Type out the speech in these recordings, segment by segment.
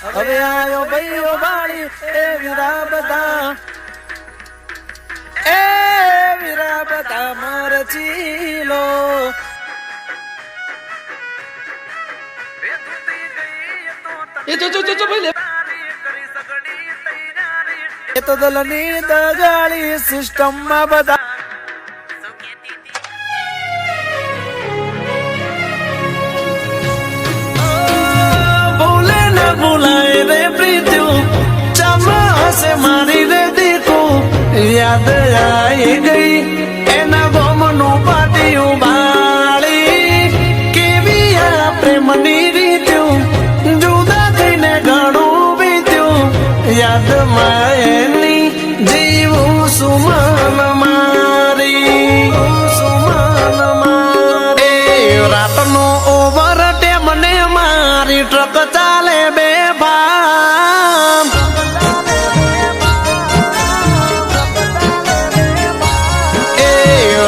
હવે આયો ભાઈઓ વાળી એ વીરા બધા મરચીલો એ તો દલની દગાળી સિસ્ટમ માં બધા ભૂલે ન ભૂલાય રે પ્રીત્યું ચમાસે મારી રે દીકું યાદ આવી ગઈ એના ગોમનું પાટિયું બાળી કેવી આ પ્રેમની રીત્યું જુદા થઈને ઘણું બીત્યું યાદમાં એની જીવું સુમન મારી રાતનો ઓવર ટેમને મારી ટ્રક ચાલે બે ભામ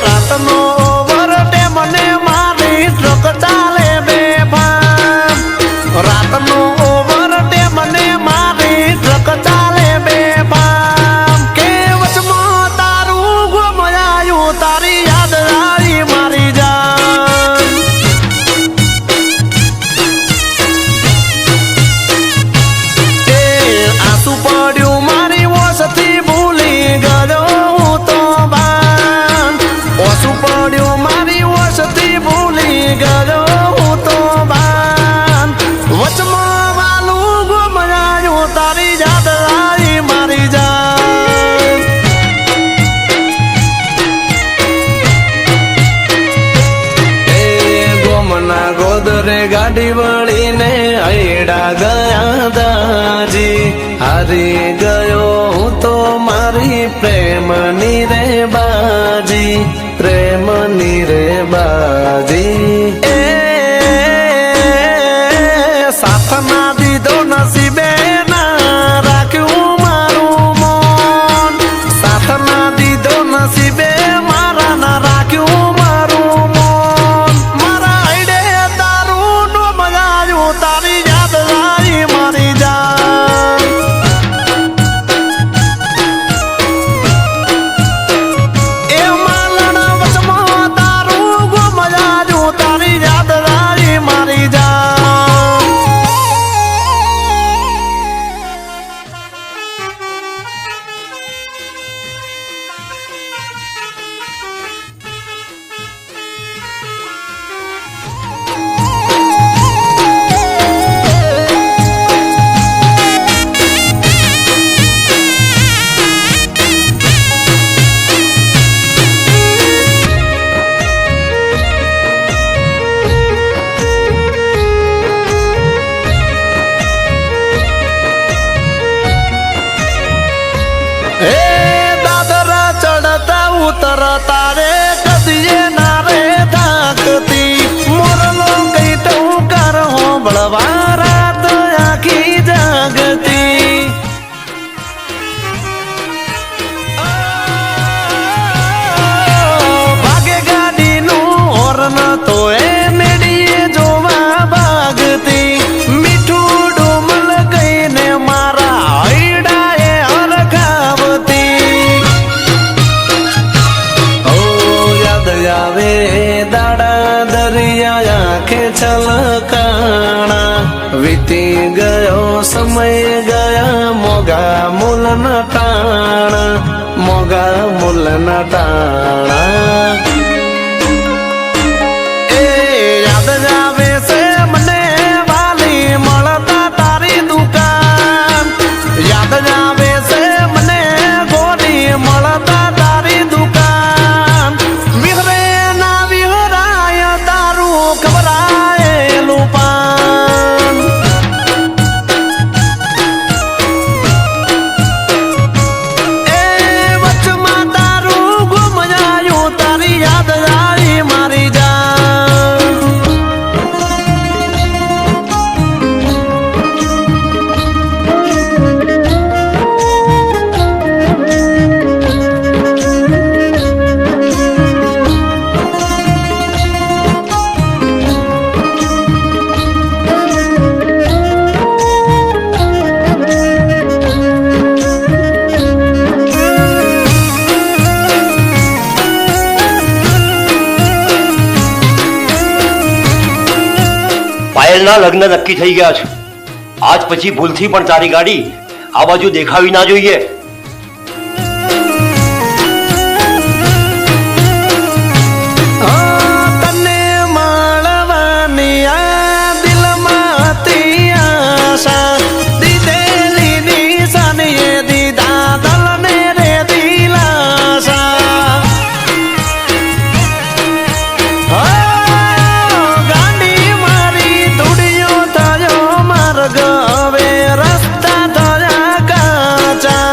રાતનો ઓવર ટેમને મારી ટ્રક ચાલે બે ભામ રાતનો ઓવર ટેમને મારી ટ્રક ચાલે બે ભામ કે વચમાં તારું ગુમાયું તારી યાદ આવી મારી જાન એ આંસુ પડ્યું મારી વસતી ભૂલી ગયો હું તો બાન ઓછું પડ્યું મારી વસતી ભૂલી ગયો હું તો બાન વચમાં વાલું ગુમાયું તારી યાદ આવી મારી જાન એ ગોમના ગોદરે ગાડી વળીને આયડા ગયા દાજી હારી ગયો હું તો મારી પ્રેમની રે બાજી પ્રેમની રે બાજી એ સાથ ના દીધો નસીબે ના રાખ્યું મારું મન સાથ ના દીધો નસીબે મારા ના રાખ્યું મારું મન મારા આઈડે તારું નો મજાયું તારી યાદ આવી મારી જાન એ માલણ વચમાં તારું ગુમાયું તારી યાદ આવી મારી જાન એ દાદરા ચડતા ઉતરતા રે કદીએ ના રે થાકતી મોરલો કઈ તો કર હોબળવા રાત આખી જાગતી ભાગે ગાડીનું હોર્ન તો એ મેડીએ જોવા ભાગતી મીઠું ડુમલ કહીને મારા હૈડાએ હરખાવતી ઓ યાદ આવે દાડા દરિયા આંખે છલકાણા વીતી ગયો સમય ગયા મોગા મૂલ ન ટાણા મોગા મૂલ ન ટાણા એ યાદ આવે છે મને વાલી મળતા તારી દુકાન યાદ આવે છે મને ગોરી મળતા તારી દુકાન વિહરે ના વિહરાય તારું ખબરાયેલું પાન એ વચમાં તારું ગુમાયું તારી પાયલના લગ્ન નક્કી થઈ ગયા છે. આજ પછી ભૂલથી પણ તારી ગાડી આ બાજુ દેખાવી ના જોઈએ. તને મળવાની આ દિલમાં હતી આશા, દીધેલી નિશાનીએ દીધા દલને રે દિલાસા. ગાડી મારી ધૂળિયો થયો માર્ગ, હવે રસ્તા થયા કાચા.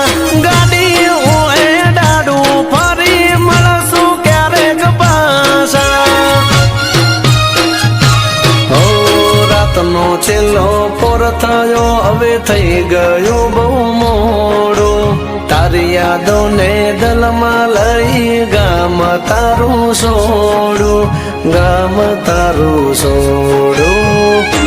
ગાડી હું એ ડાડું ફરી મળશું ક્યારેક પાછા. હો રાતનો છેલ્લો પોર થયો, હવે થઈ ગયું બહુ મોડું. તારી યાદોને દલમાં લઈ ગામ તારું છોડું, ગામ તારું છોડું.